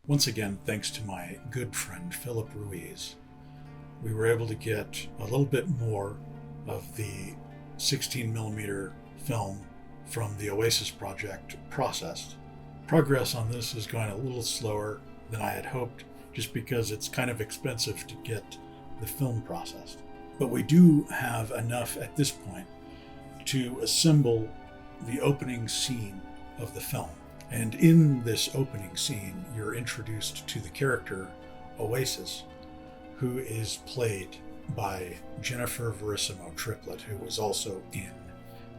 Once again, thanks to my good friend Philip Ruiz, we were able to get a little bit more of the 16mm film from the Oasis project processed. Progress on this is going a little slower than I had hoped, just because it's kind of expensive to get the film processed. But we do have enough at this point to assemble the opening scene of the film. And in this opening scene, you're introduced to the character Oasis, who is played by Jennifer Verissimo Triplett, who was also in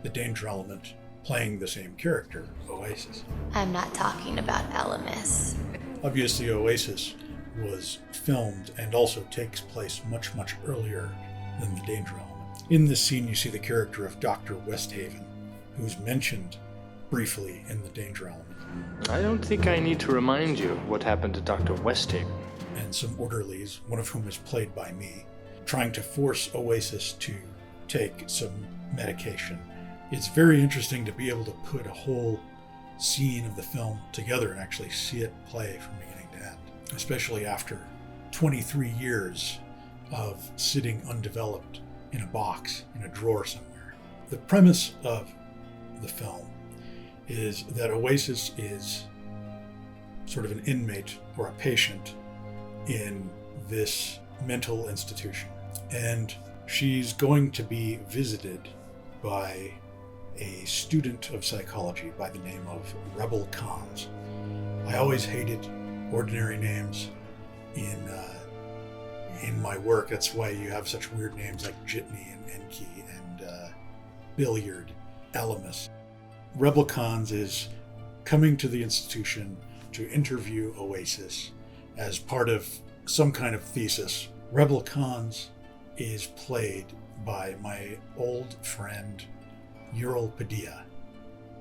The Danger Element, playing the same character, Oasis. I'm not talking about Elemis. Obviously, Oasis was filmed and also takes place much, much earlier than The Danger Element. In this scene, you see the character of Dr. Westhaven, who's mentioned briefly in The Danger Element. I don't think I need to remind you what happened to Dr. Westhaven. And some orderlies, one of whom is played by me, trying to force Oasis to take some medication. It's very interesting to be able to put a whole scene of the film together and actually see it play from beginning to end, especially after 23 years of sitting undeveloped in a box in a drawer somewhere. The premise of the film is that Oasis is sort of an inmate or a patient in this mental institution. And she's going to be visited by a student of psychology by the name of Rebel Khans. I always hated ordinary names in my work. That's why you have such weird names like Jitney and Enki and Billiard, Elemis. Rebel Khans is coming to the institution to interview Oasis as part of some kind of thesis. Rebel Khans is played by my old friend Ural Padilla.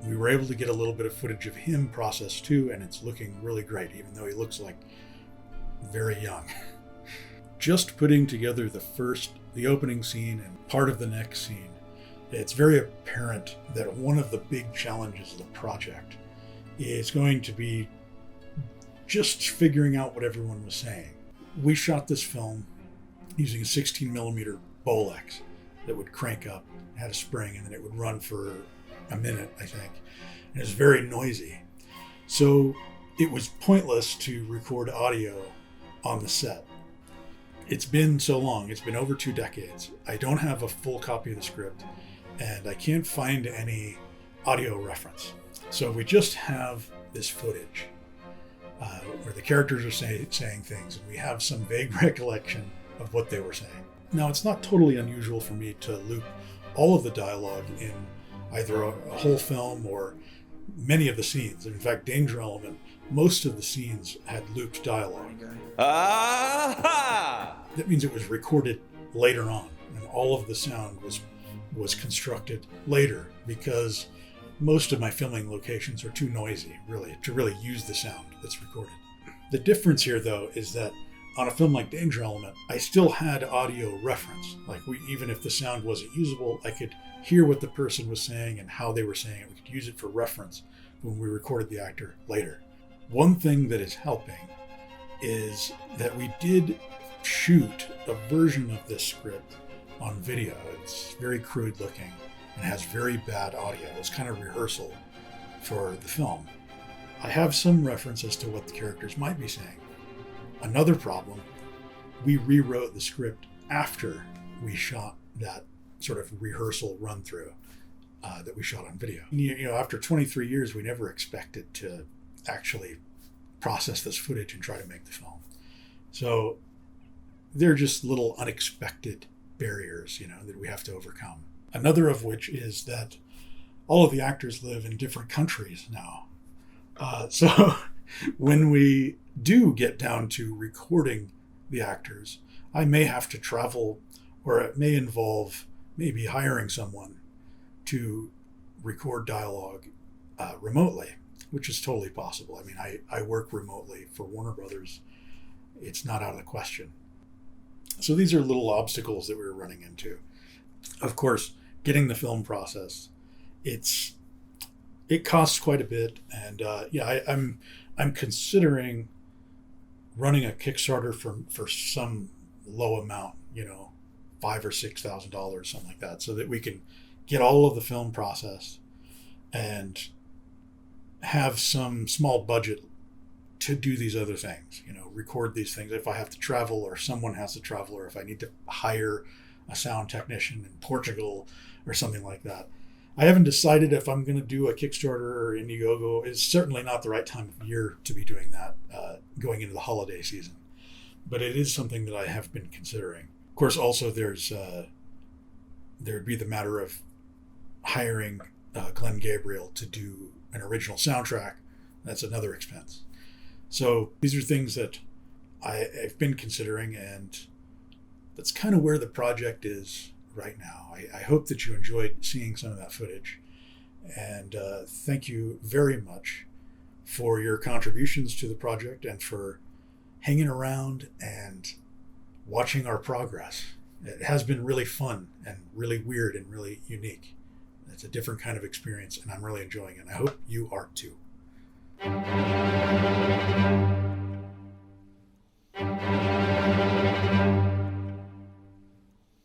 We were able to get a little bit of footage of him processed too, and it's looking really great, even though he looks like very young. Just putting together the opening scene and part of the next scene, it's very apparent that one of the big challenges of the project is going to be just figuring out what everyone was saying. We shot this film using a 16mm Bolex that would crank up, had a spring, and then it would run for a minute, I think. And it was very noisy. So it was pointless to record audio on the set. It's been so long, it's been over 2 decades. I don't have a full copy of the script, and I can't find any audio reference. So we just have this footage where the characters are saying things, and we have some vague recollection of what they were saying. Now, it's not totally unusual for me to loop all of the dialogue in either a whole film or many of the scenes. In fact, Danger Element, most of the scenes had looped dialogue. Aha! That means it was recorded later on, and all of the sound was constructed later, because most of my filming locations are too noisy, really, to really use the sound that's recorded. The difference here, though, is that on a film like Danger Element, I still had audio reference. Even if the sound wasn't usable, I could hear what the person was saying and how they were saying it. We could use it for reference when we recorded the actor later. One thing that is helping is that we did shoot a version of this script on video. It's very crude looking and has very bad audio. It's kind of rehearsal for the film. I have some reference as to what the characters might be saying. Another problem, we rewrote the script after we shot that sort of rehearsal run through that we shot on video. After 23 years, we never expected to actually process this footage and try to make the film. So they're just little unexpected barriers, that we have to overcome. Another of which is that all of the actors live in different countries now. So when we do get down to recording the actors, I may have to travel, or it may involve maybe hiring someone to record dialogue remotely, which is totally possible. I mean, I work remotely for Warner Brothers. It's not out of the question. So these are little obstacles that we were running into. Of course, getting the film processed, it costs quite a bit, and I'm considering running a Kickstarter for some low amount, $5,000 or $6,000, something like that, so that we can get all of the film processed and have some small budget to do these other things, record these things if I have to travel, or someone has to travel, or if I need to hire a sound technician in Portugal or something like that. I haven't decided if I'm going to do a Kickstarter or Indiegogo. It's certainly not the right time of year to be doing that, going into the holiday season. But it is something that I have been considering. Of course, also there'd be the matter of hiring Glenn Gabriel to do an original soundtrack. That's another expense. So these are things that I've been considering, and that's kind of where the project is right now. I hope that you enjoyed seeing some of that footage, and thank you very much for your contributions to the project and for hanging around and watching our progress. It has been really fun and really weird and really unique. It's a different kind of experience, and I'm really enjoying it. I hope you are too.